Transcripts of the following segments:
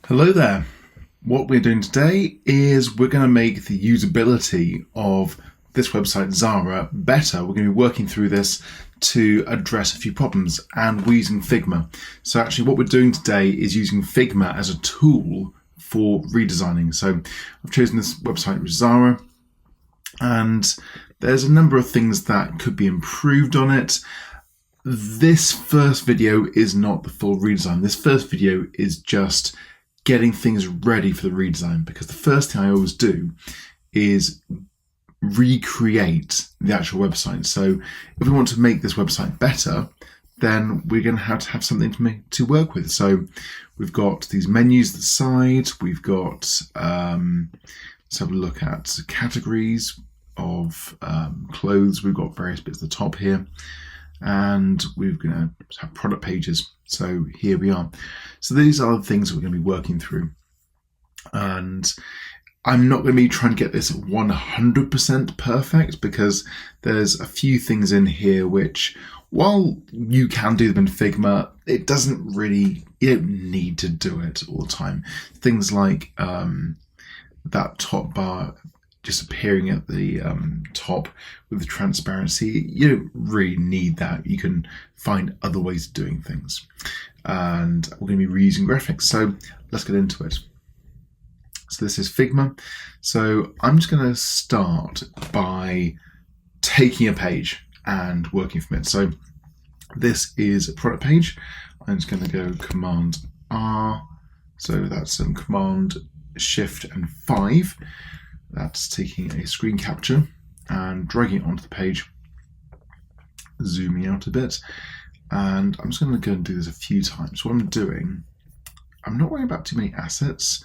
Hello there. What we're doing today is we're going to make the usability of this website Zara better. We're going to be working through this to address a few problems, and we're using Figma. So actually what we're doing today is using Figma as a tool for redesigning. So I've chosen this website with Zara, and there's a number of things that could be improved on it. This first video is not the full redesign. This first video is just getting things ready for the redesign, because the first thing I always do is recreate the actual website. So if we want to make this website better, then we're going to have something to work with. So we've got these menus at the side. We've got, let's have a look at categories of clothes. We've got various bits at the top here. And we're going to have product pages. So here we are. So these are the things that we're going to be working through. And I'm not going to be trying to get this 100% perfect, because there's a few things in here which, while you can do them in Figma, it doesn't really, you don't need to do it all the time. Things like that top bar just appearing at the top with the transparency, you don't really need that. You can find other ways of doing things. And we're going to be reusing graphics. So let's get into it. So this is Figma. So I'm just going to start by taking a page and working from it. So this is a product page. I'm just going to go Command R. So that's Command Shift and 5. That's taking a screen capture and dragging it onto the page, zooming out a bit. And I'm just going to go and do this a few times. What I'm doing, I'm not worrying about too many assets.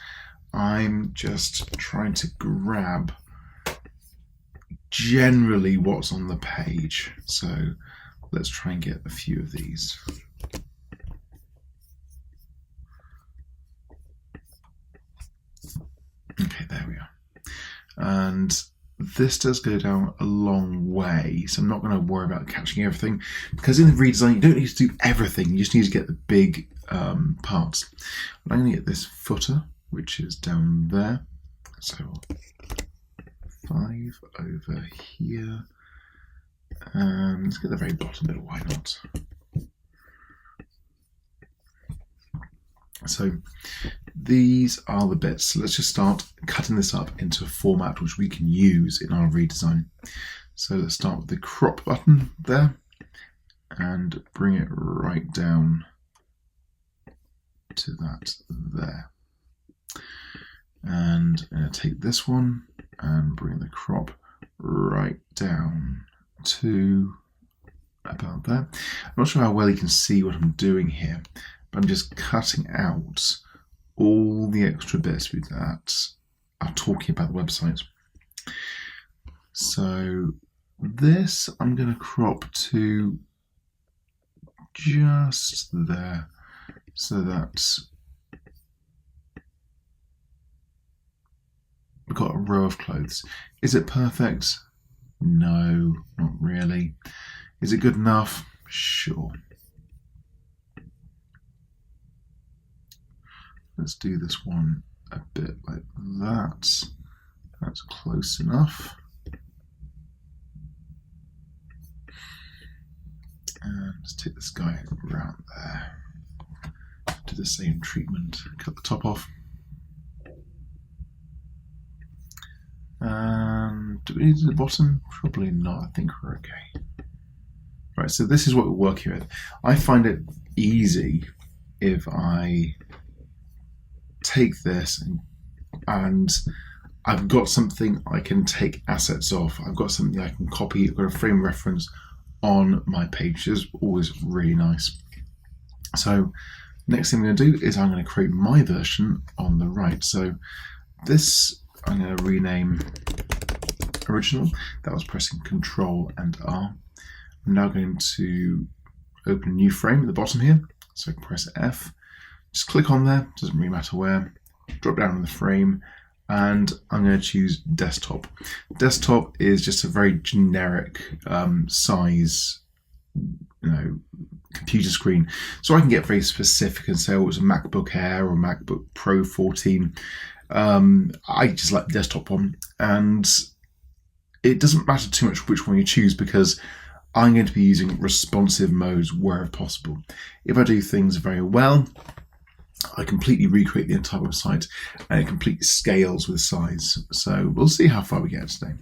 I'm just trying to grab generally what's on the page. So let's try and get a few of these. Okay, there we are. And this does go down a long way, so I'm not going to worry about catching everything, because in the redesign you don't need to do everything, you just need to get the big parts. I'm going to get this footer, which is down there, so 5 over here, and let's get the very bottom bit, why not? So these are the bits. So let's just start cutting this up into a format which we can use in our redesign. So let's start with the crop button there and bring it right down to that there. And I'm going to take this one and bring the crop right down to about there. I'm not sure how well you can see what I'm doing here, but I'm just cutting out all the extra bits that are talking about the website. So this I'm going to crop to just there, so that we've got a row of clothes. Is it perfect? No, not really. Is it good enough? Sure. Let's do this one a bit like that. That's close enough. And let's take this guy around there. Do the same treatment. Cut the top off. And do we need to do the bottom? Probably not. I think we're okay. Right, so this is what we're working with. I find it easy if I take this and I've got something I can take assets off. I've got something I can copy. I've got a frame reference on my page, which is always really nice. So next thing I'm going to do is I'm going to create my version on the right. So this I'm going to rename original. That was pressing Control and R. I'm now going to open a new frame at the bottom here. So I can press F. Just click on there, doesn't really matter where, drop down on the frame, and I'm going to choose desktop. Desktop is just a very generic size, computer screen. So I can get very specific and say, oh, it's a MacBook Air or MacBook Pro 14. I just like the desktop one, and it doesn't matter too much which one you choose because I'm going to be using responsive modes wherever possible. If I do things very well, I completely recreate the entire website and it completely scales with size. So we'll see how far we get today.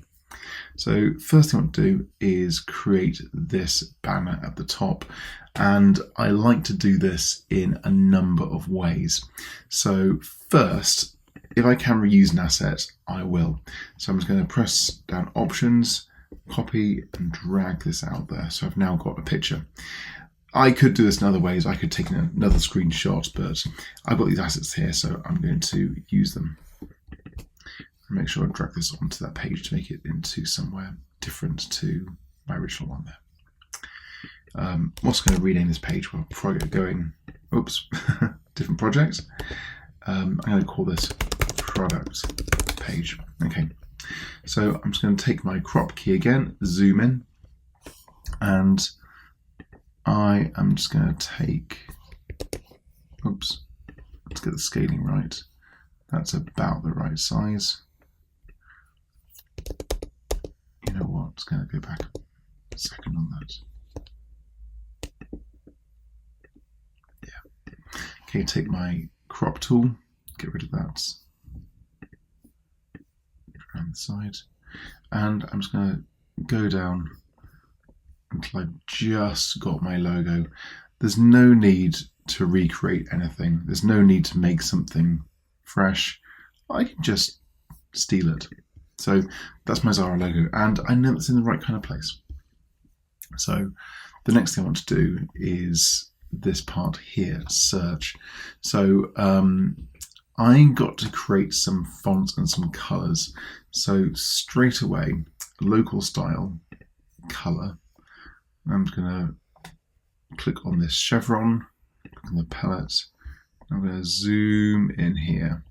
So first thing I want to do is create this banner at the top, and I like to do this in a number of ways. So first, if I can reuse an asset, I will. So I'm just going to press down Options, copy and drag this out there. So I've now got a picture. I could do this in other ways. I could take another screenshot, but I've got these assets here, so I'm going to use them. Make sure I drag this onto that page to make it into somewhere different to my original one there. I'm also going to rename this page before I get going. Oops, different project. I'm going to call this product page. Okay, so I'm just going to take my crop key again, zoom in, and I am just going to take, oops, let's get the scaling right. That's about the right size. You know what, I'm just going to go back a second on that. Yeah. Okay, take my crop tool, get rid of that around the side, and I'm just going to go down until I've just got my logo. There's no need to recreate anything. There's no need to make something fresh. I can just steal it. So that's my Zara logo, and I know it's in the right kind of place. So the next thing I want to do is this part here, search. So I got to create some fonts and some colors. So straight away, local style, color. I'm just going to click on this chevron, click on the palette. I'm going to zoom in here.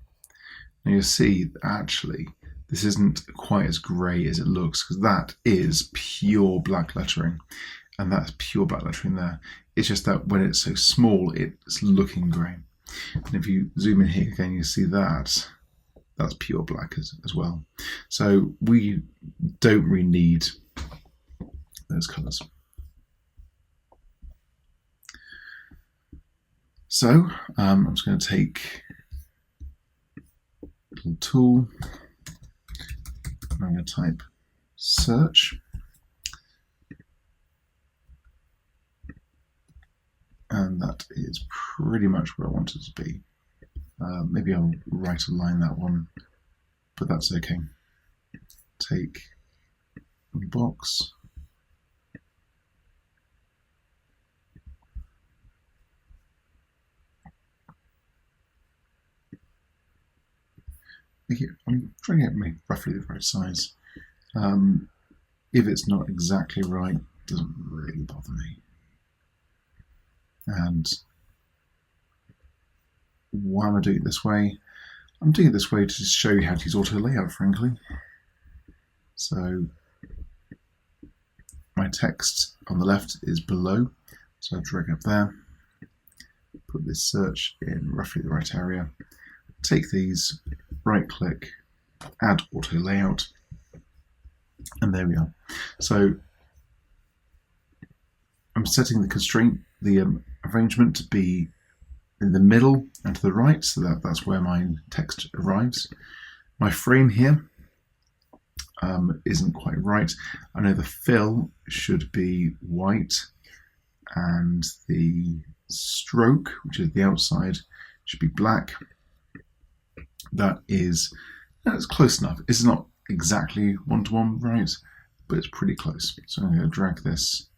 Now you'll see that actually this isn't quite as grey as it looks, because that is pure black lettering, and that's pure black lettering there. It's just that when it's so small, it's looking grey. And if you zoom in here again, you see that that's pure black as well. So we don't really need those colours. So I'm just going to take a little tool. I'm going to type search, and that is pretty much where I want it to be. Maybe I'll right align that one, but that's okay. Take a box, I'm trying to get roughly the right size. If it's not exactly right, it doesn't really bother me. And why am I doing it this way? I'm doing it this way to just show you how to use auto layout, frankly. So my text on the left is below, so I drag up there, put this search in roughly the right area, take these, right click, add auto layout, and there we are. So I'm setting the constraint, the arrangement to be in the middle and to the right, so that's where my text arrives. My frame here isn't quite right. I know the fill should be white, and the stroke, which is the outside, should be black. That's close enough. It's not exactly one-to-one right, but it's pretty close. So I'm going to drag this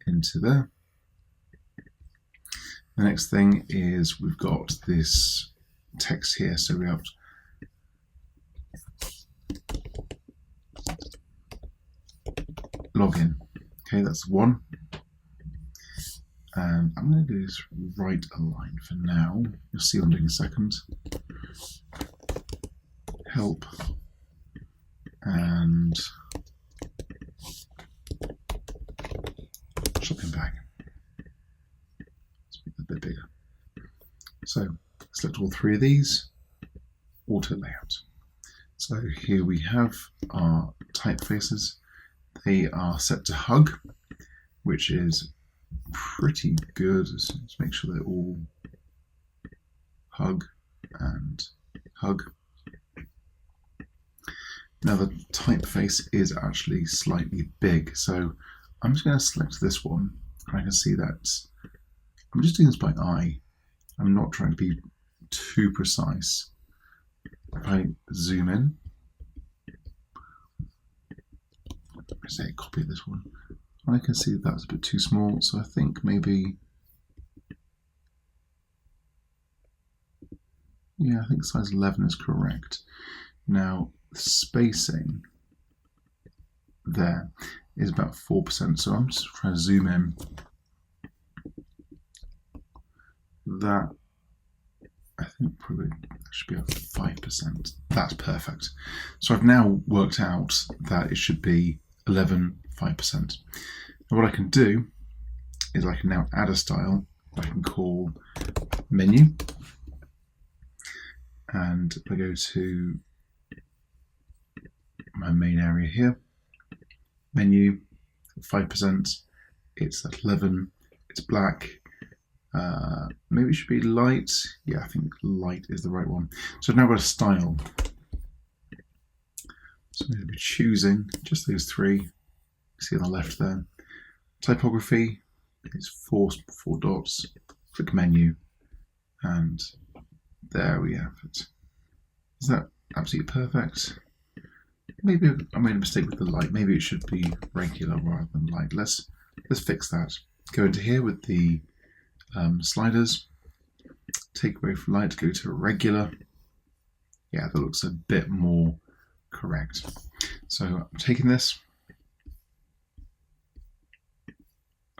into there. The next thing is we've got this text here, so we have login. Okay, that's one. And I'm going to do this right align for now. You'll see what I'm doing in a second. Help and shopping bag. 3 of these, auto layout. So here we have our typefaces. They are set to hug, which is pretty good. Let's make sure they're all hug and hug. Now the typeface is actually slightly big, so I'm just going to select this one. I can see that I'm just doing this by eye. I'm not trying to be too precise. If I zoom in, I say copy this one, I can see that's a bit too small, so I think maybe, yeah, I think size 11 is correct. Now, the spacing there is about 4%, so I'm just trying to zoom in. That, I think probably should be at 5%. That's perfect. So I've now worked out that it should be 11, 5%. And what I can do is I can now add a style I can call menu. And if I go to my main area here, menu, 5%, it's at 11, it's black. Maybe it should be light. Yeah, I think light is the right one. So I've now got a style. So I'm going to be choosing just those 3. You see on the left there. Typography is 4 dots. Click menu, and there we have it. Is that absolutely perfect? Maybe I made a mistake with the light. Maybe it should be regular rather than light. Let's fix that. Go into here with the sliders. Take away from light, go to regular. Yeah, that looks a bit more correct. So I'm taking this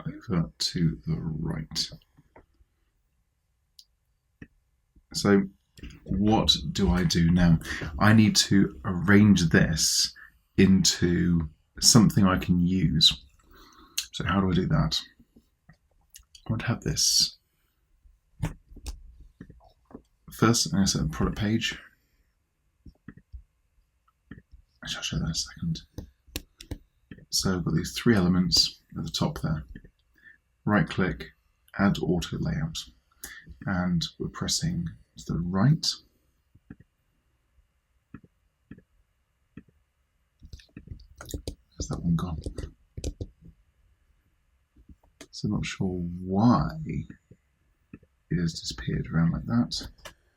over to the right. So what do I do now? I need to arrange this into something I can use. So how do I do that? I want to have this. First, I'm going to set the product page. Actually, I'll show that in a second. So I've got these 3 elements at the top there. Right click, add auto layout. And we're pressing to the right. Where's that one gone? So I'm not sure why it has disappeared around like that.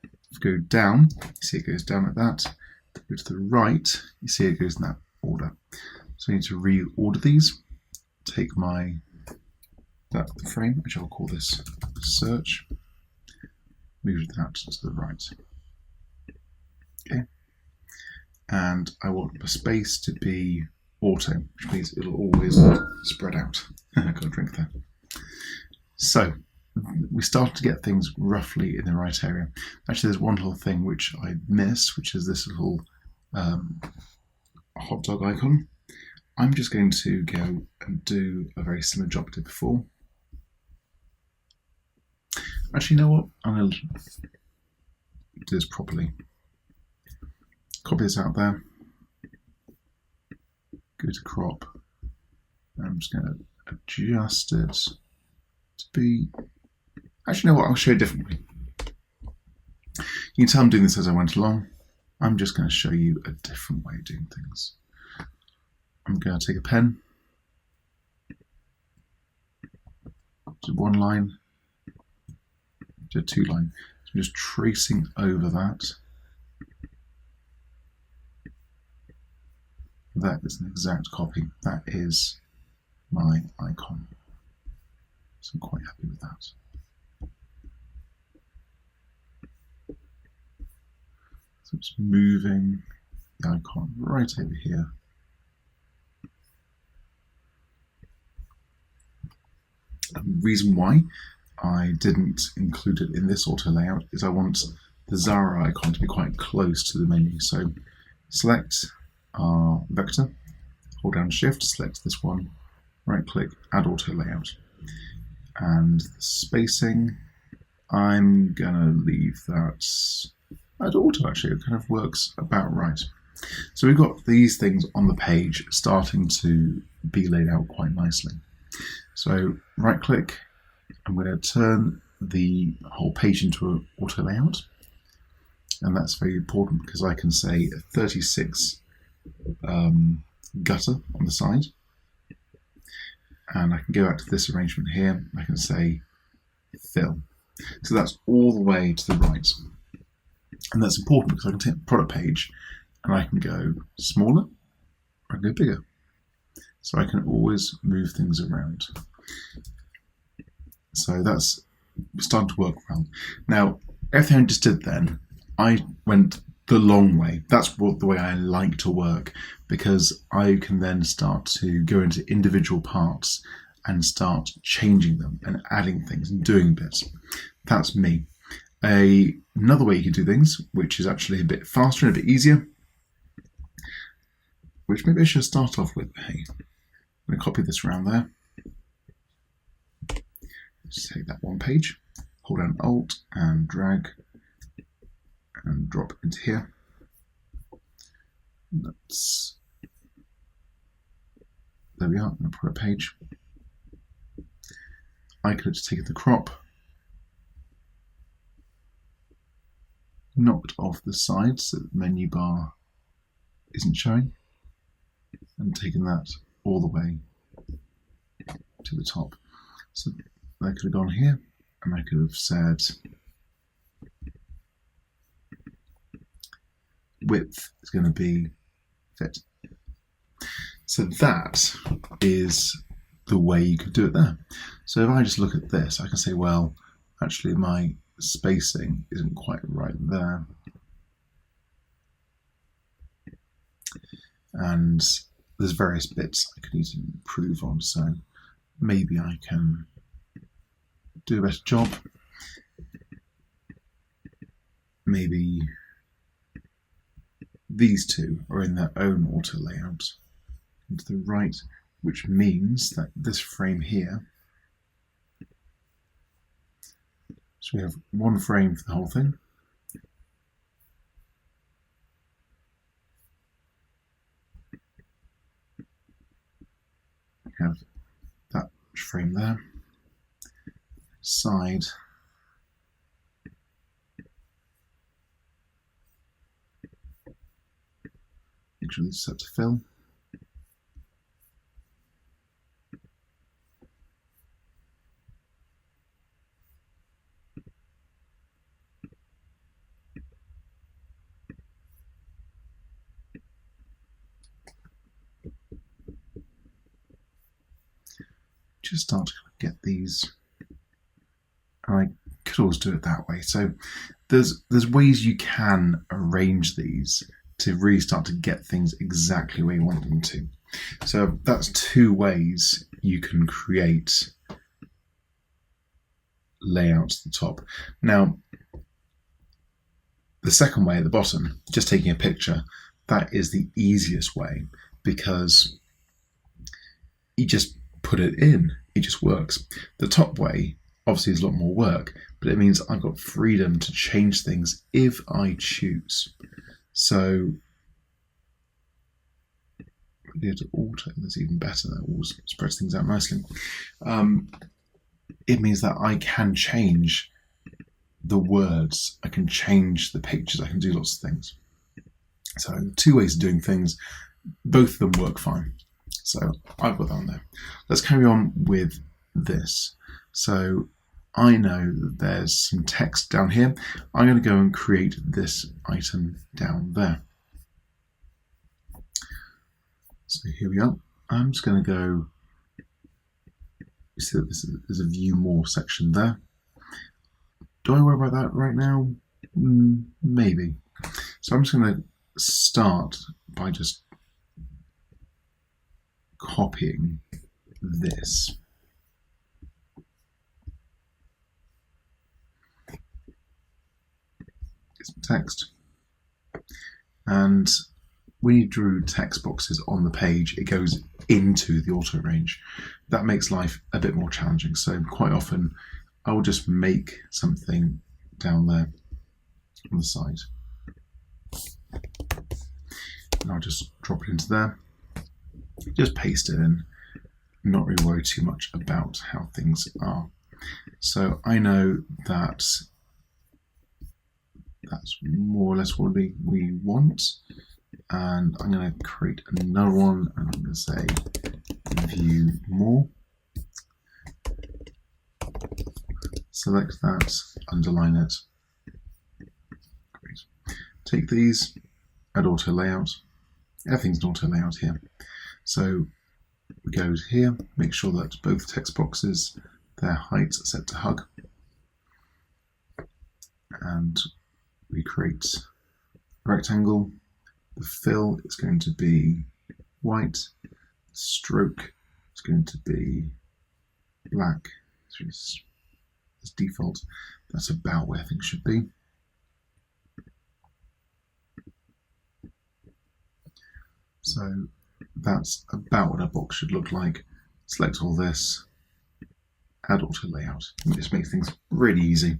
If you go down, you see it goes down like that. If you go to the right, you see it goes in that order. So I need to reorder these. Take that frame, which I'll call this search. Move that to the right. Okay. And I want the space to be auto, which means it'll always spread out. I got a drink there. So we start to get things roughly in the right area. Actually, there's one little thing which I missed, which is this little hot dog icon. I'm just going to go and do a very similar job I did before. Actually, you know what? I'm going to do this properly. Copy this out there. Go to crop. I'm just going to adjust it to be... Actually, you know what? I'll show you differently. You can tell I'm doing this as I went along. I'm just going to show you a different way of doing things. I'm going to take a pen, do 1 line, do 2 line. So I'm just tracing over that. That is an exact copy. That is my icon. So I'm quite happy with that. So it's moving the icon right over here. The reason why I didn't include it in this auto layout is I want the Zara icon to be quite close to the menu. So select our vector, hold down Shift, select this one, right click, add auto layout. And the spacing, I'm gonna leave that at auto. Actually, it kind of works about right. So we've got these things on the page starting to be laid out quite nicely. So right click, I'm going to turn the whole page into an auto layout, and that's very important because I can say 36 gutter on the side, and I can go out to this arrangement here. I can say fill. So that's all the way to the right, and that's important because I can take the product page and I can go smaller or I can go bigger. So I can always move things around. So that's starting to work well. Now, everything I just did then, I went the long way. That's the way I like to work, because I can then start to go into individual parts and start changing them and adding things and doing bits. That's me. Another way you can do things, which is actually a bit faster and a bit easier, which maybe I should start off with. Hey, I'm going to copy this around there. Just take that one page, hold down Alt and drag and drop into here. There we are, I'm going to put a page. I could have just taken the crop, knocked off the sides so the menu bar isn't showing, and taken that all the way to the top. So I could have gone here and I could have said width is going to be fit. So that is the way you could do it there. So if I just look at this, I can say, well, actually my spacing isn't quite right there. And there's various bits I could need to improve on, so maybe I can do a better job. Maybe these two are in their own auto layout to the right, which means that this frame here, so we have one frame for the whole thing. We have that frame there. Side. Make sure this is set to fill. Just start to get these. I could always do it that way. So there's ways you can arrange these to really start to get things exactly where you want them to. So that's two ways you can create layouts at the top. Now, the second way at the bottom, just taking a picture, that is the easiest way because you just put it in, it just works. The top way obviously is a lot more work, but it means I've got freedom to change things if I choose. So go to auto, that's even better, that always spreads things out nicely. It means that I can change the words, I can change the pictures, I can do lots of things. So two ways of doing things, both of them work fine. So I've got that on there. Let's carry on with this. So I know that there's some text down here. I'm going to go and create this item down there. So here we are. I'm just going to go, you see that there's a view more section there. Do I worry about that right now? Maybe. So I'm just going to start by just copying this. Get some text. And when you drew text boxes on the page, it goes into the auto range. That makes life a bit more challenging. So quite often I'll just make something down there on the side. And I'll just drop it into there. Just paste it in. Not really worry too much about how things are. So I know that that's more or less what we want. And I'm going to create another one, and I'm going to say view more. Select that, underline it. Great. Take these, add auto layout. Everything's an auto layout here. So we go here, make sure that both text boxes, their heights are set to hug. And we create a rectangle. The fill is going to be white. Stroke is going to be black. As default, that's about where things should be. So that's about what our box should look like. Select all this, add auto layout. It just makes things really easy.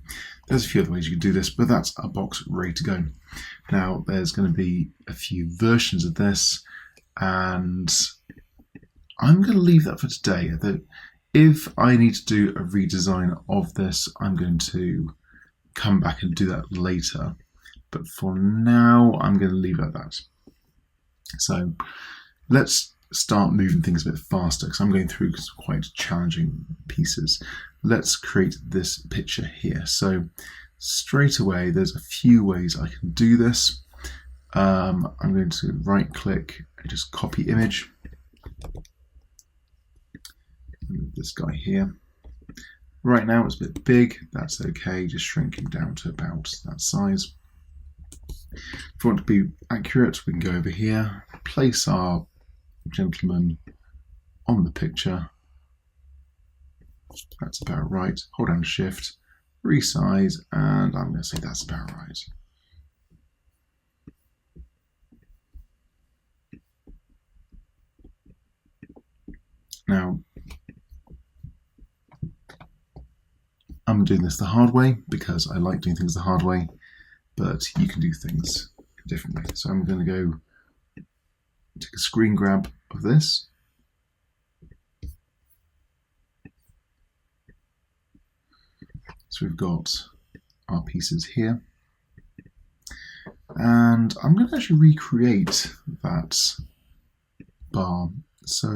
There's a few other ways you can do this, but that's our box ready to go. Now there's going to be a few versions of this, and I'm going to leave that for today. If I need to do a redesign of this, I'm going to come back and do that later. But for now, I'm going to leave it at that. So let's start moving things a bit faster, because I'm going through some quite challenging pieces. Let's create this picture here. So straight away, there's a few ways I can do this. I'm going to right click and just copy image. Move this guy here. Right now it's a bit big, that's okay, just shrink him down to about that size. If we want to be accurate, we can go over here, place our gentleman on the picture. That's about right. Hold down Shift, resize, and I'm going to say that's about right. Now, I'm doing this the hard way because I like doing things the hard way, but you can do things a different way. So I'm going to go take a screen grab of this. So we've got our pieces here. And I'm going to actually recreate that bar. So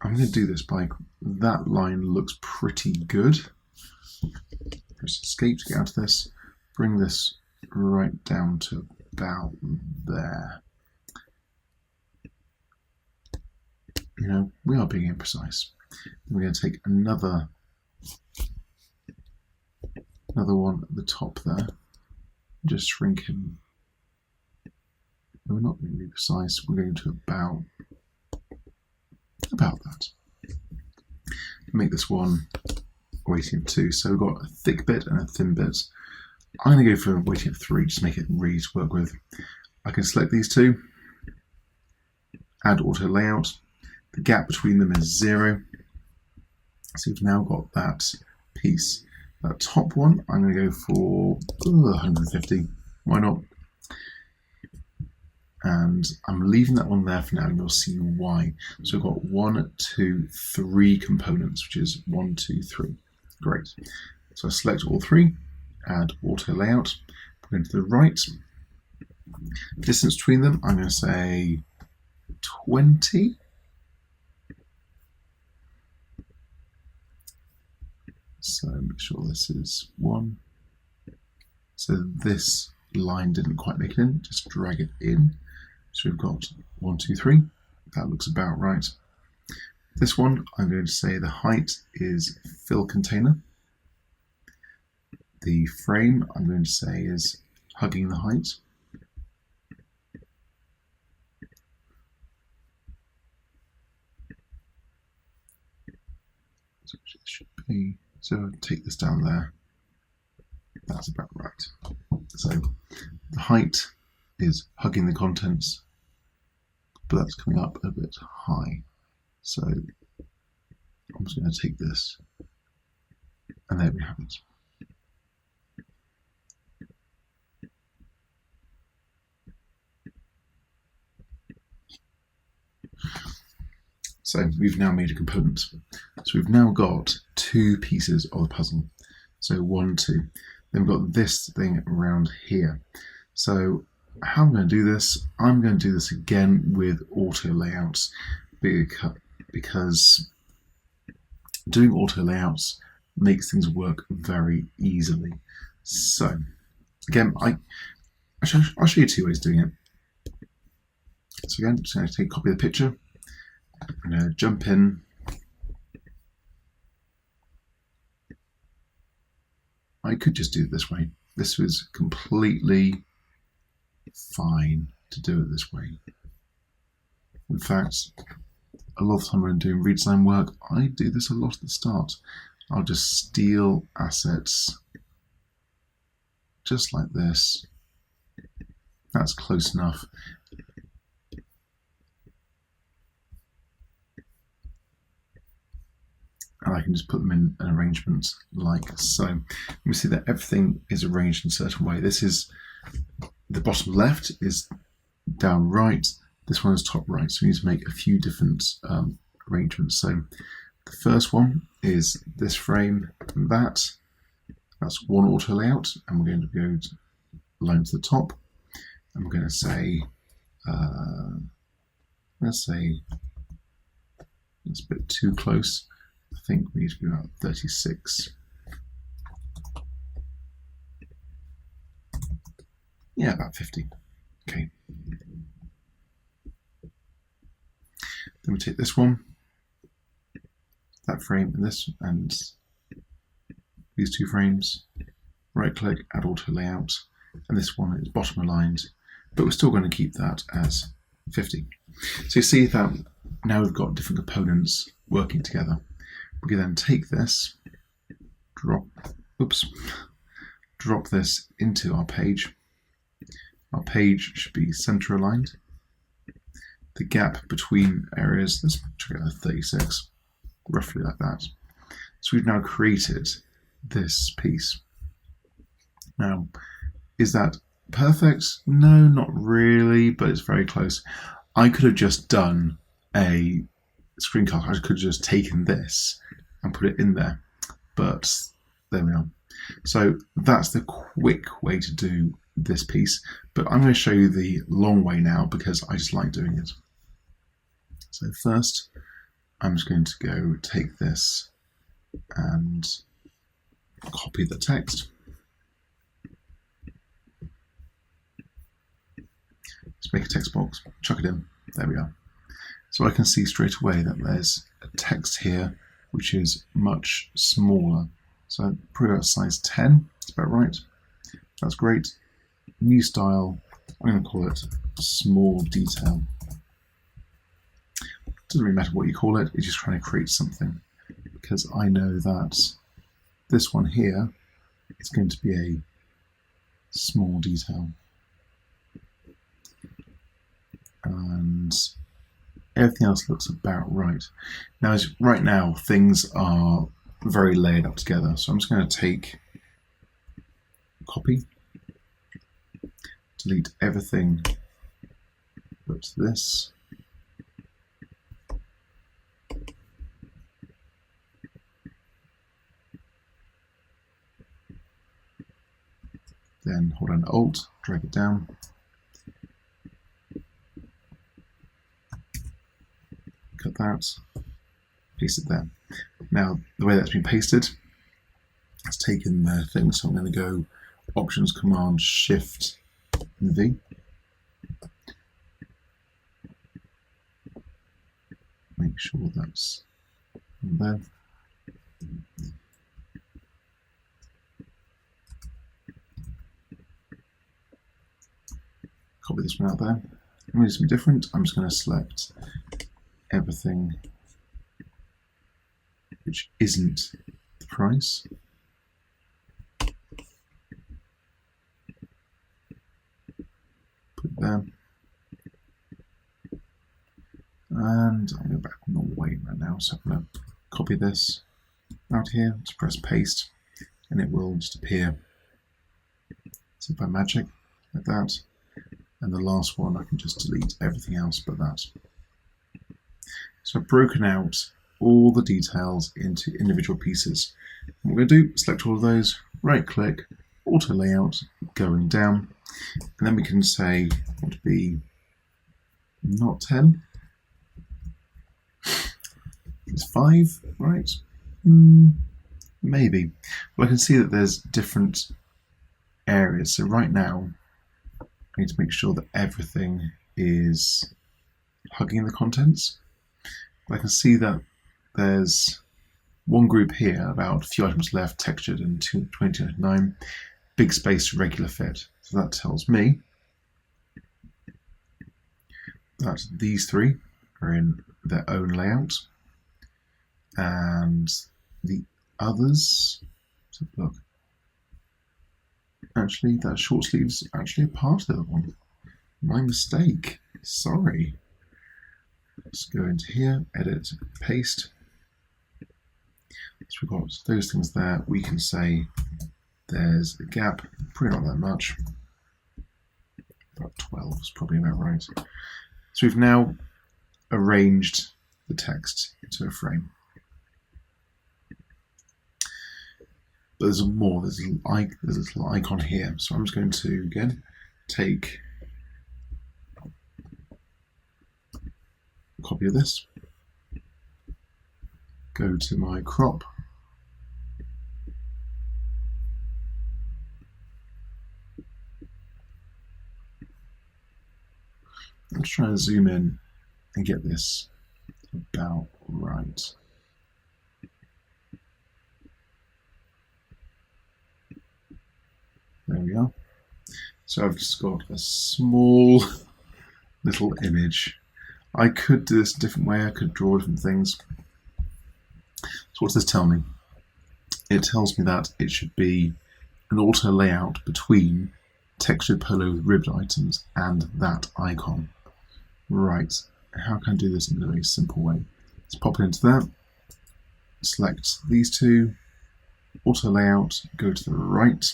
I'm going to do this by, that line looks pretty good. Press escape to get out of this. Bring this right down to about there. You know, we are being imprecise. We're going to take another one at the top there. Just shrink him. We're not going to be precise. We're going to about that. Make this one weighting of 2. So we've got a thick bit and a thin bit. I'm going to go for a weighting of 3, just to make it really to work with. I can select these two, add auto layout. The gap between them is 0. So we've now got that piece. That top one, I'm going to go for 150. Why not? And I'm leaving that one there for now, and you'll see why. So we've got 1, 2, 3 components, which is 1, 2, 3. Great. So I select all 3, add auto layout, go into the right. Distance between them, I'm going to say 20. So make sure this is 1. So this line didn't quite make it in, just drag it in. So we've got 1, 2, 3. That looks about right. This one, I'm going to say the height is fill container. The frame, I'm going to say is hugging the height. So it should be. So take this down there. That's about right. So the height is hugging the contents, but that's coming up a bit high. So I'm just going to take this, and there we have it. So we've now made a component. So we've now got two pieces of the puzzle. So 1, 2. Then we've got this thing around here. So how I'm going to do this, I'm going to do this again with auto layouts because doing auto layouts makes things work very easily. So again, I'll show you two ways of doing it. So again, just going to take a copy of the picture. I'm going to jump in. I could just do it this way. This was completely fine to do it this way. In fact, a lot of the time when I'm doing redesign work, I do this a lot at the start. I'll just steal assets just like this. That's close enough. And I can just put them in an arrangement like so. We see that everything is arranged in a certain way. This is the bottom left is down right. This one is top right. So we need to make a few different arrangements. So the first one is this frame and that. That's one auto layout, and we're going to go line to the top. And we're going to say, let's say it's a bit too close. I think we need to be about 36. Yeah, about 50. Okay. Then we take this one, that frame, and this, and these two frames. Right click, add auto layout, and this one is bottom aligned, but we're still going to keep that as 50. So you see that now we've got different components working together. We can then take this, drop this into our page. Our page should be center aligned. The gap between areas, let's check out 36, roughly like that. So we've now created this piece. Now, is that perfect? No, not really, but it's very close. I could have just done a screencast. I could have just taken this and put it in there, but there we are. So that's the quick way to do this piece, but I'm going to show you the long way now because I just like doing it. So first, I'm just going to go take this and copy the text. Let's make a text box, chuck it in, there we are. So I can see straight away that there's a text here which is much smaller. So probably about size 10, that's about right. That's great. New style, I'm going to call it small detail. Doesn't really matter what you call it, it's just trying to create something. Because I know that this one here is going to be a small detail. And everything else looks about right. Now, right now, things are very layered up together. So I'm just going to take, copy, delete everything but this. Then hold down Alt, drag it down. Cut that, paste it there. Now, the way that's been pasted, it's taken the thing, so I'm going to go Options, Command, Shift, and V. Make sure that's on there. Copy this one out there. I'm going to do something different. I'm just going to select everything which isn't the price. Put it there. And I'll go back Norway right now, so I'm going to copy this out here, to press paste, and it will just appear. So by magic, like that. And the last one, I can just delete everything else but that. So I've broken out all the details into individual pieces. What we're going to do, select all of those, right click, auto layout, going down, and then we can say, I want to be not 10, it's 5, right? Maybe. Well, I can see that there's different areas. So right now, I need to make sure that everything is hugging the contents. But I can see that there's one group here, about a few items left, textured and 2099, big space, regular fit. So that tells me that these three are in their own layout, and the others, let's have a look. Actually, that short sleeve's actually a part of the other one. My mistake. Sorry. Let's go into here, edit, paste. So we've got those things there. We can say there's a gap, probably not that much. About 12 is probably about right. So we've now arranged the text into a frame. But there's more, there's a little icon here. So I'm just going to, again, take a copy of this, go to my crop, let's try and zoom in and get this about right. There we are. So I've just got a small little image. I could do this a different way, I could draw different things. So what does this tell me? It tells me that it should be an auto layout between textured polo with ribbed items and that icon. Right, how can I do this in a very simple way? Let's pop it into that, select these two, auto layout, go to the right,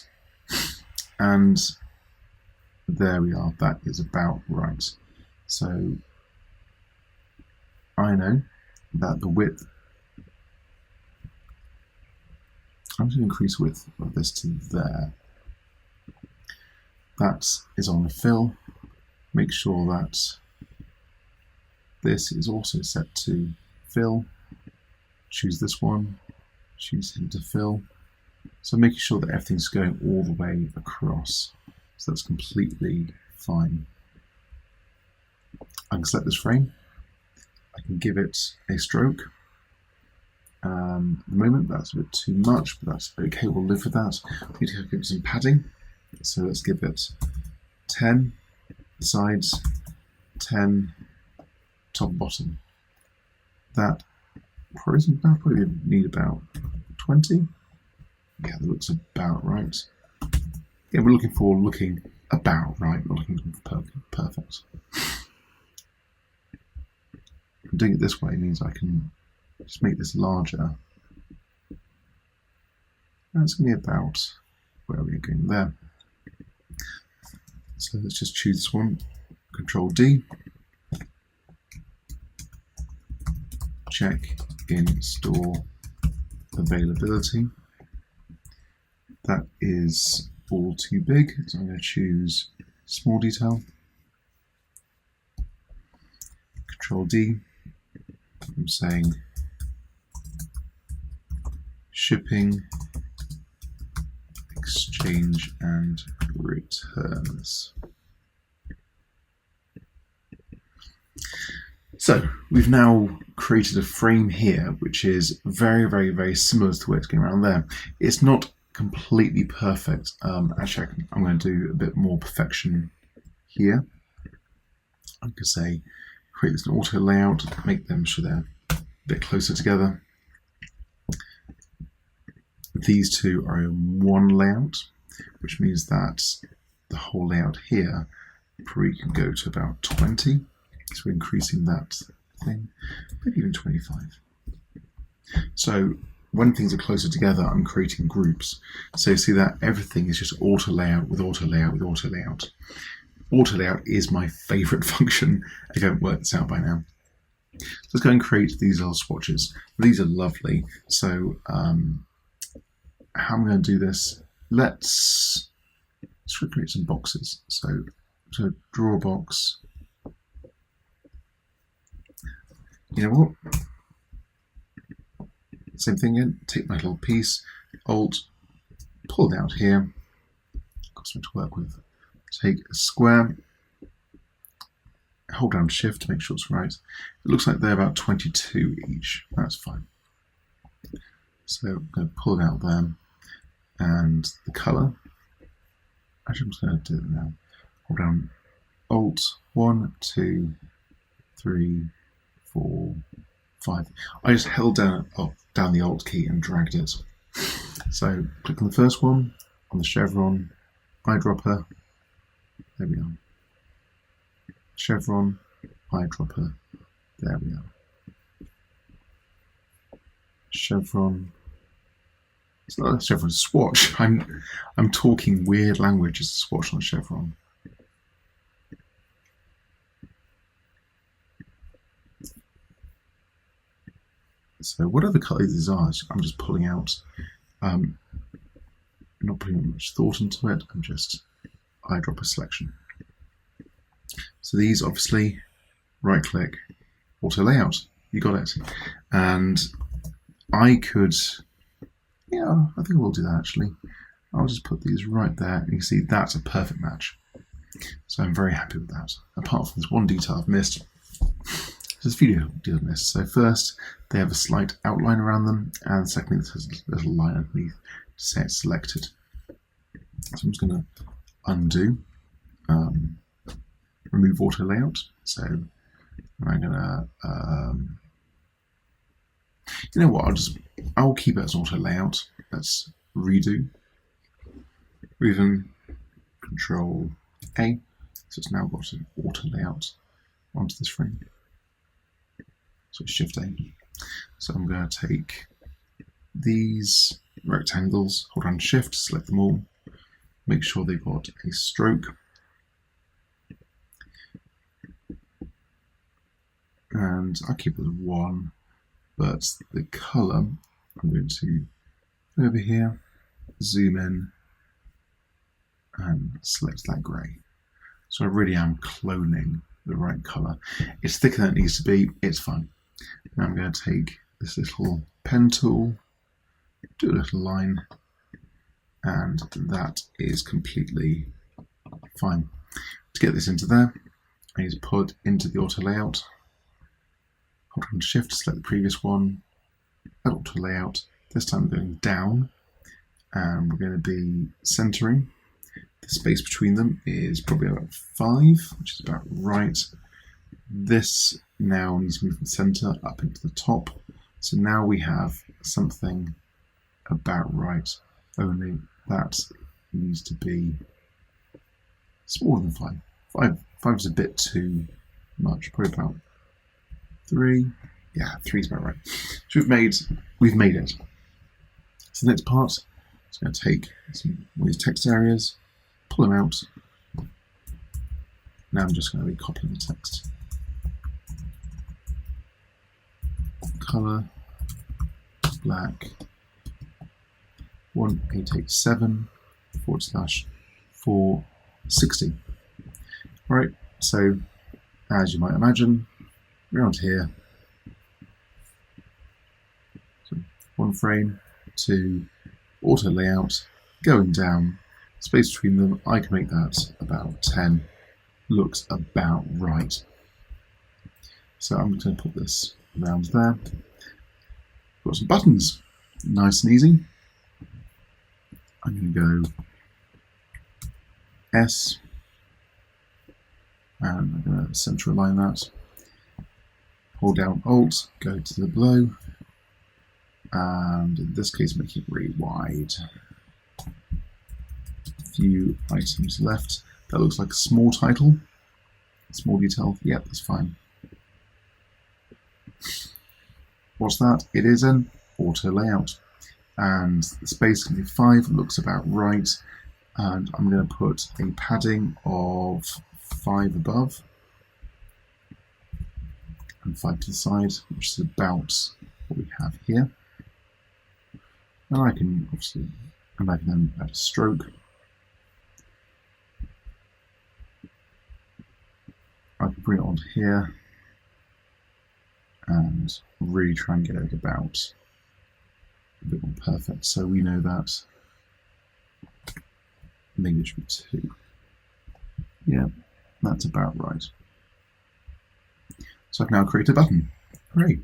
and there we are, that is about right. So I know that the width, I'm going to increase width of this to there. That is on the fill. Make sure that this is also set to fill. Choose this one, choose him to fill. So making sure that everything's going all the way across. So that's completely fine. I can select this frame. I can give it a stroke. At the moment that's a bit too much, but that's okay, we'll live with that. We need to give it some padding. So let's give it 10 sides, 10 top and bottom. That probably need about 20. Yeah, that looks about right. Yeah, we're looking for looking about right, not looking for perfect. Doing it this way means I can just make this larger. That's going to be about where we're going there. So let's just choose this one, Control D, check in store availability. That is all too big, so I'm going to choose small detail, Control D, I'm saying shipping, exchange and returns. So we've now created a frame here which is very, very, very similar to the way it's going around there. It's not completely perfect. Actually, I'm going to do a bit more perfection here. I could say create this auto layout, make them so they're a bit closer together. These two are in one layout, which means that the whole layout here probably can go to about 20. So we're increasing that thing, maybe even 25. So when things are closer together, I'm creating groups. So you see that everything is just auto layout with auto layout with auto layout. Auto layout is my favorite function. I don't work this out by now. Let's go and create these little swatches. These are lovely. So how am I going to do this? Let's create some boxes. So draw a box. You know what? Same thing again. Take my little piece, Alt, pull it out here. Got something to work with. Take a square, hold down Shift to make sure it's right. It looks like they're about 22 each. That's fine. So I'm going to pull it out there, and the color. Actually, I'm just going to do it now. Hold down Alt 1, 2, 3, 4, 5. I just held down the Alt key and dragged it. So click on the first one, on the chevron, eyedropper. There we are. Chevron, eyedropper. There we are. Chevron. It's not a chevron, it's a swatch. I'm talking weird language. It's a swatch on a chevron. So whatever colour these are, I'm just pulling out. Not putting much thought into it. I'm just eyedropper selection. So these, obviously, right click, auto layout. You got it. And I could, yeah, I think we'll do that actually. I'll just put these right there, and you can see that's a perfect match. So I'm very happy with that. Apart from this one detail I've missed. There's a few details I've missed. So first, they have a slight outline around them, and secondly, there's a little line underneath to say it's selected. So I'm just going to undo, remove auto layout. So I'm going to, you know what? I'll keep it as auto layout. Let's redo. Or even Control A. So it's now got an auto layout onto this frame. So Shift A. So I'm going to take these rectangles, hold down Shift, select them all, make sure they've got a stroke, and I'll keep it as 1, but the colour, I'm going to go over here, zoom in, and select that grey. So I really am cloning the right colour. It's thicker than it needs to be, it's fine. Now I'm going to take this little pen tool, do a little line, and that is completely fine. To get this into there, I need to put into the auto layout, hold on Shift, select the previous one, add auto layout. This time I'm going down, and we're going to be centering. The space between them is probably about 5, which is about right. This now needs to move from the center up into the top. So now we have something about right, only that needs to be smaller than 5. 5 is a bit too much, probably about 3. Yeah, 3 is about right. So we've made it. So the next part is going to take some of these text areas, pull them out. Now I'm just going to be copying the text. Color, black, 1887/460. Right, so as you might imagine, around here, so 1 frame, 2, auto layout, going down, space between them, I can make that about 10, looks about right. So I'm just going to put this around there. Got some buttons, nice and easy. I'm going to go S, and I'm going to center align that. Hold down Alt, go to the below, and in this case make it really wide. Few items left. That looks like a small title, small detail. Yep, that's fine. What's that? It is an auto layout. And the space can be 5, looks about right. And I'm going to put a padding of 5 above and 5 to the side, which is about what we have here. And I can then add a stroke. I can bring it onto here and really try and get it about a bit more perfect. So we know that maybe it should be 2. Yeah, that's about right. So I've now created a button. Great.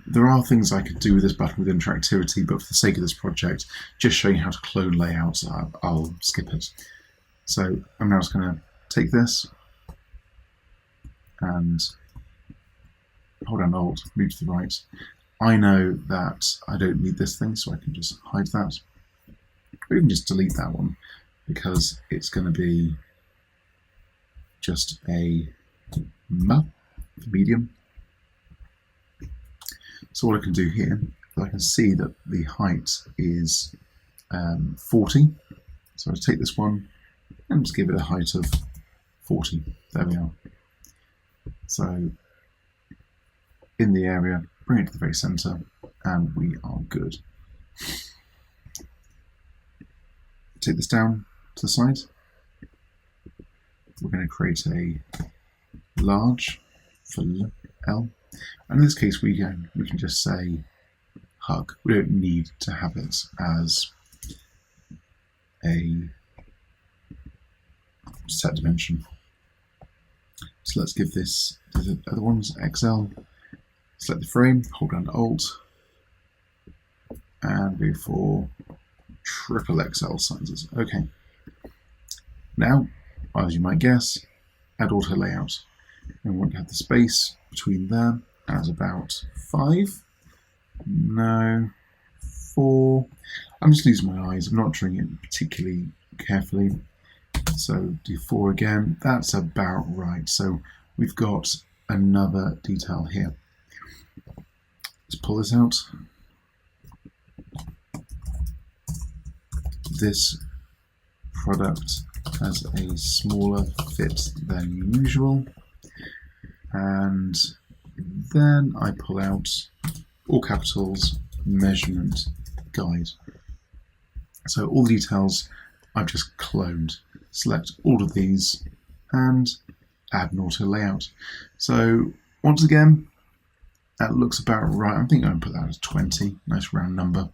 There are things I could do with this button with interactivity, but for the sake of this project, just showing how to clone layouts, I'll skip it. So I'm now just going to take this and hold down Alt, move to the right. I know that I don't need this thing, so I can just hide that. Or even just delete that one, because it's going to be just a medium. So what I can do here, I can see that the height is 40. So I'll take this one and just give it a height of 40. There we are. So in the area, bring it to the very center, and we are good. Take this down to the side. We're going to create a large for L. And in this case, we can just say hug. We don't need to have it as a set dimension. So let's give this to the other ones, XL. Select the frame, hold down Alt, and go for triple XL sizes. Okay. Now, as you might guess, add auto layout. And we want to have the space between there as about 5. No, 4. I'm just losing my eyes. I'm not drawing it particularly carefully. So do 4 again. That's about right. So we've got another detail here. Let's pull this out. This product has a smaller fit than usual. And then I pull out all capitals, measurement guide. So all the details I've just cloned. Select all of these and add an auto layout. So once again, that looks about right. I think I'm going to put that as 20, nice round number.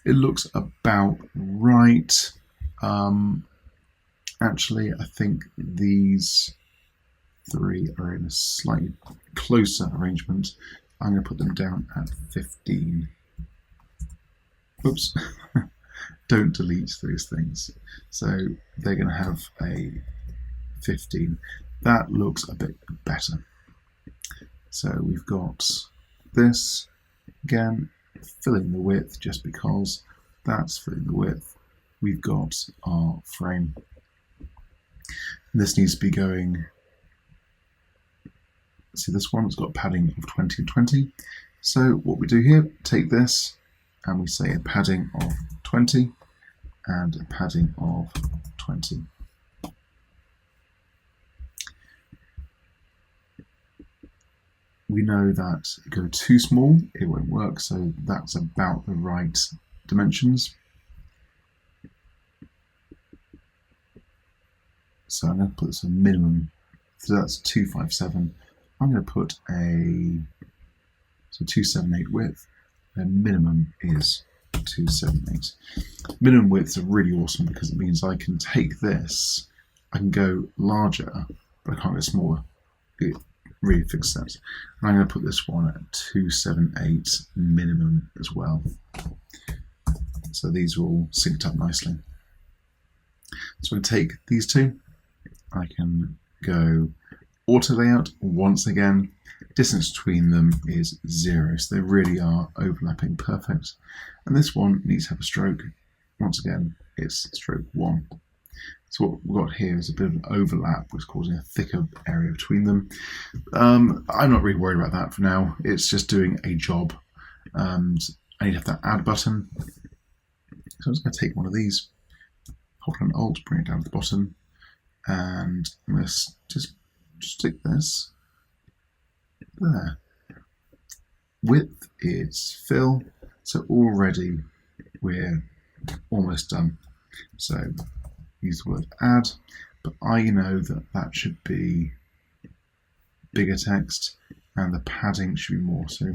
It looks about right. Actually, I think these 3 are in a slightly closer arrangement. I'm going to put them down at 15. Oops. Don't delete those things. So they're going to have a 15. That looks a bit better. So we've got this, again, filling the width just because that's filling the width. We've got our frame. This needs to be going, see this one, it's got padding of 20 and 20. So what we do here, take this and we say a padding of 20 and a padding of 20. We know that if you go too small, it won't work, so that's about the right dimensions. So I'm going to put this a minimum, so that's 257. I'm going to put a 278 width, and minimum is 278. Minimum widths are really awesome because it means I can take this, I can go larger, but I can't go smaller. It really fixes that. And I'm going to put this one at 278 minimum as well. So these are all synced up nicely. So I'm going to take these two. I can go auto layout once again. Distance between them is 0, so they really are overlapping perfect. And this one needs to have a stroke. Once again, it's stroke 1. So what we've got here is a bit of an overlap, which is causing a thicker area between them. I'm not really worried about that for now. It's just doing a job. and I need to have that add button. So I'm just going to take one of these, hold on Alt, bring it down to the bottom, and I'm going to just stick this there. Width is fill, so already we're almost done. So use the word add, but I know that that should be bigger text and the padding should be more. So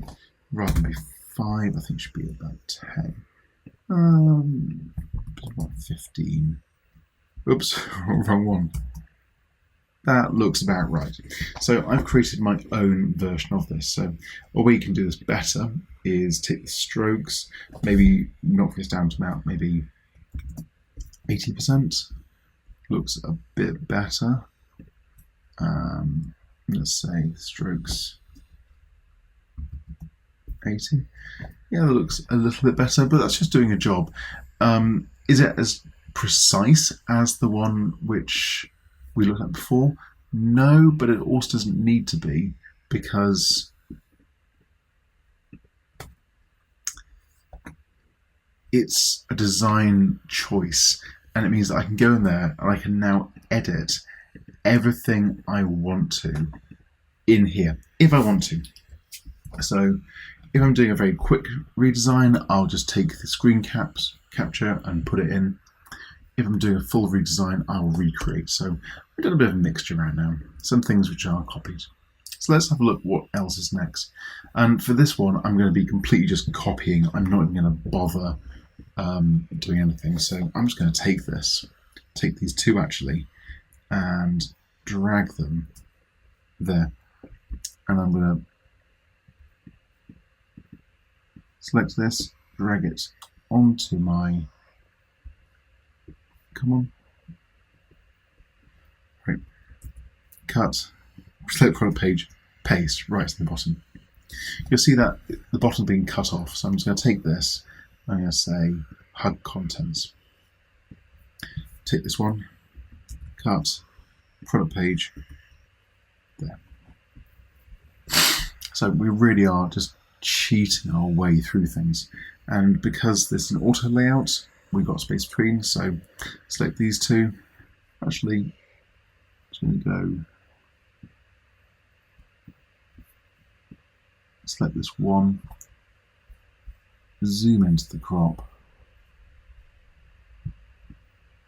rather than be 5, I think it should be about 10. About 15. Oops, wrong one. That looks about right. So I've created my own version of this. So a way you can do this better is take the strokes, maybe knock this down to about maybe 80%. Looks a bit better. Let's say strokes 80. Yeah, that looks a little bit better, but that's just doing a job. Is it as precise as the one which we looked at before? No, but it also doesn't need to be, because it's a design choice, and it means that I can go in there and I can now edit everything I want to in here, if I want to. So if I'm doing a very quick redesign, I'll just take the screen capture and put it in. If I'm doing a full redesign, I'll recreate. So we've done a bit of a mixture right now. Some things which are copied. So let's have a look what else is next. And for this one, I'm going to be completely just copying. I'm not even going to bother doing anything. So I'm just going to take these two actually, and drag them there. And I'm going to select this, drag it onto my, come on, right, cut, select product page, paste right to the bottom. You'll see that the bottom's being cut off, so I'm just going to take this, I'm going to say HUD contents. Take this one, cut, product page, there. So we really are just cheating our way through things, and because this is an auto layout, we've got space between, so select these two. Actually, I'm going to go select this one, zoom into the crop,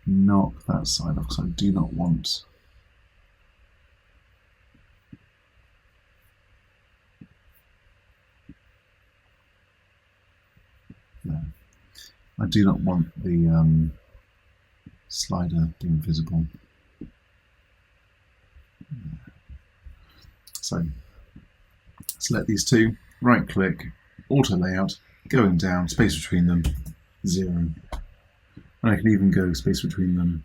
knock that side off because I do not want the slider being visible. So select these two, right click, auto layout, going down, space between them, 0. And I can even go space between them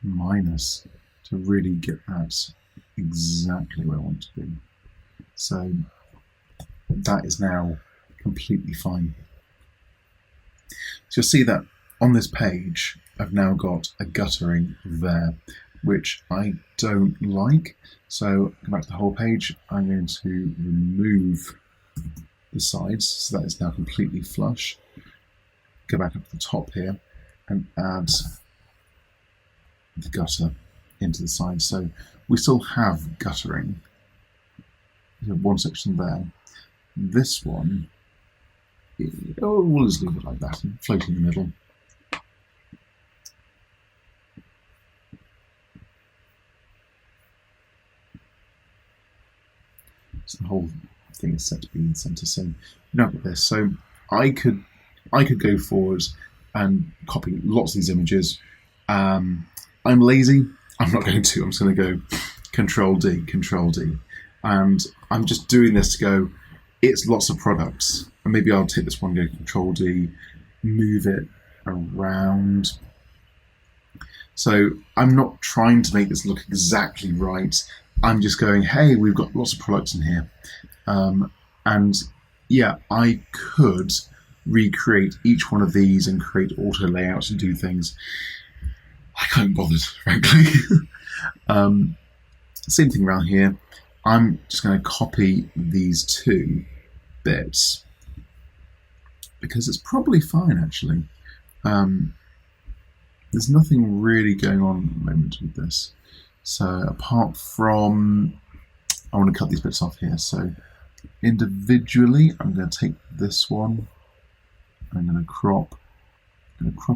minus to really get that exactly where I want to be. So that is now completely fine. So you'll see that on this page, I've now got a guttering there, which I don't like. So go back to the whole page, I'm going to remove the sides, so that is now completely flush. Go back up to the top here and add the gutter into the side. So we still have guttering. We have one section there. This one, we'll just leave it like that and float in the middle. So the whole thing is set to be in the center. So now with this, so I could go forward and copy lots of these images. I'm lazy. I'm not going to. I'm just going to go Control D, Control D, and I'm just doing this to go. It's lots of products, and maybe I'll take this one, go Control D, move it around. So I'm not trying to make this look exactly right. I'm just going, hey, we've got lots of products in here. And yeah, I could recreate each one of these and create auto layouts and do things. I can't bother, frankly. Same thing around here. I'm just going to copy these two bits because it's probably fine actually. There's nothing really going on at the moment with this. So apart from, I want to cut these bits off here. So individually, I'm going to take this one. I'm going to crop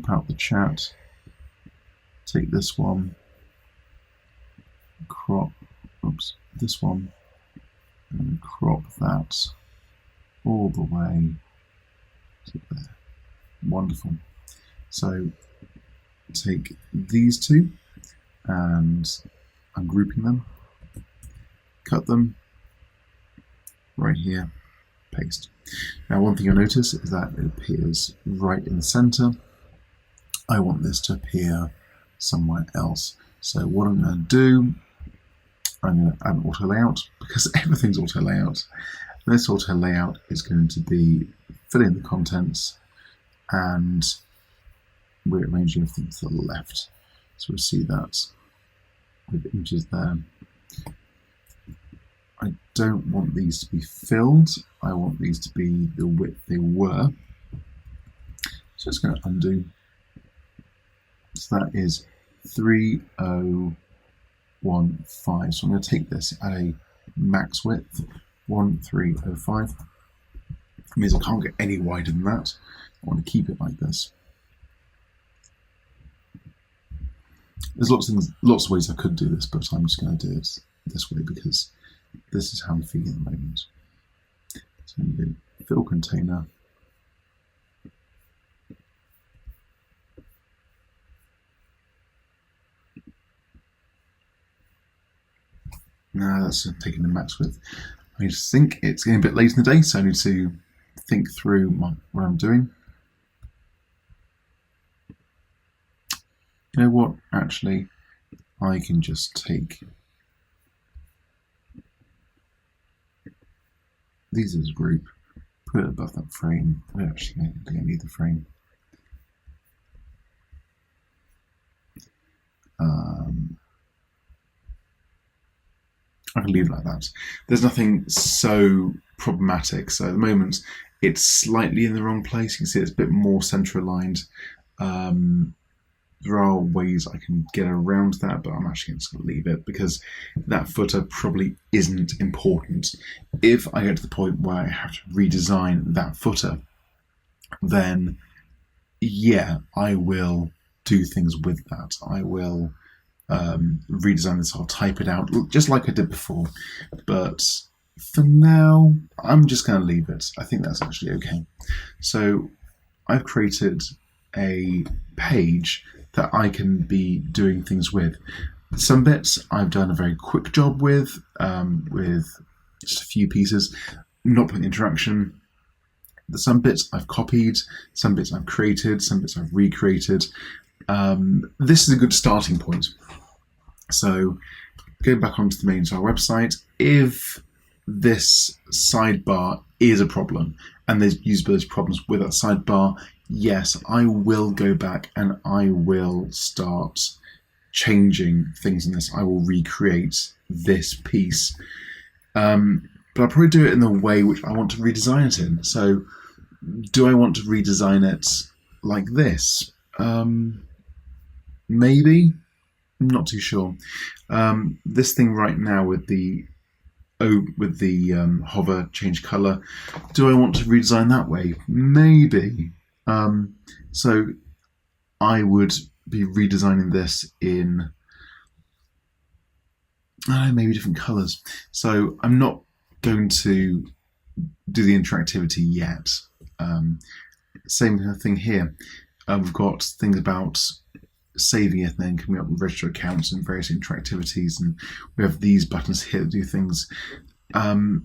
out the chat. Take this one. Crop. Oops. This one. And crop that all the way to there. Wonderful. So take these two, and I'm grouping them. Cut them right here. Paste. Now, one thing you'll notice is that it appears right in the center. I want this to appear somewhere else. So what I'm going to do, I'm going to add an auto layout, because everything's auto layout. This auto layout is going to be fill in the contents and rearranging everything to the left. So we'll see that with images there. I don't want these to be filled. I want these to be the width they were. So it's going to undo. So that is 3015. So I'm going to take this at a max width, 1305. It means I can't get any wider than that. I want to keep it like this. There's lots of ways I could do this, but I'm just going to do it this way because this is how I'm feeling at the moment. So I'm going to fill container. Now that's taking the max width. I need to think. It's getting a bit late in the day, so I need to think through what I'm doing. You know what? Actually, I can just take these as a group, put it above that frame. We actually don't need the frame. I can leave it like that. There's nothing so problematic. So at the moment, it's slightly in the wrong place. You can see it's a bit more center aligned. There are ways I can get around that, but I'm actually just going to leave it because that footer probably isn't important. If I get to the point where I have to redesign that footer, then yeah, I will do things with that. I will redesign this. I'll type it out just like I did before. But for now, I'm just going to leave it. I think that's actually okay. So I've created a page that I can be doing things with. Some bits I've done a very quick job with just a few pieces, not putting interaction. Some bits I've copied, some bits I've created, some bits I've recreated. This is a good starting point. So going back onto the main Zara website, if this sidebar is a problem and there's usability problems with that sidebar, yes, I will go back and I will start changing things in this. I will recreate this piece. But I'll probably do it in the way which I want to redesign it in. So do I want to redesign it like this? Maybe. I'm not too sure. This thing right now with the hover change color, do I want to redesign that way? Maybe. So I would be redesigning this in maybe different colors. So I'm not going to do the interactivity yet. Same thing here. We've got things about saving it and then coming up with register accounts and various interactivities, and we have these buttons here that do things. I'm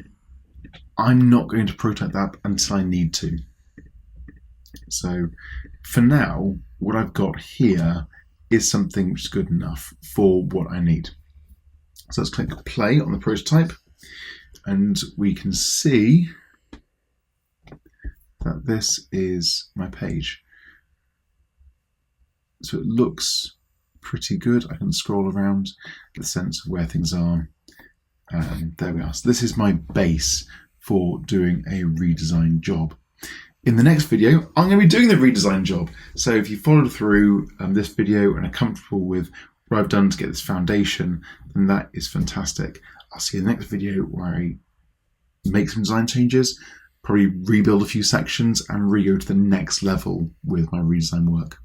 not going to prototype that until I need to. So for now, what I've got here is something which is good enough for what I need. So let's click play on the prototype, and we can see that this is my page. So it looks pretty good. I can scroll around, get the sense of where things are. And there we are. So this is my base for doing a redesign job. In the next video, I'm going to be doing the redesign job. So if you followed through this video and are comfortable with what I've done to get this foundation, then that is fantastic. I'll see you in the next video where I make some design changes, probably rebuild a few sections and re-go to the next level with my redesign work.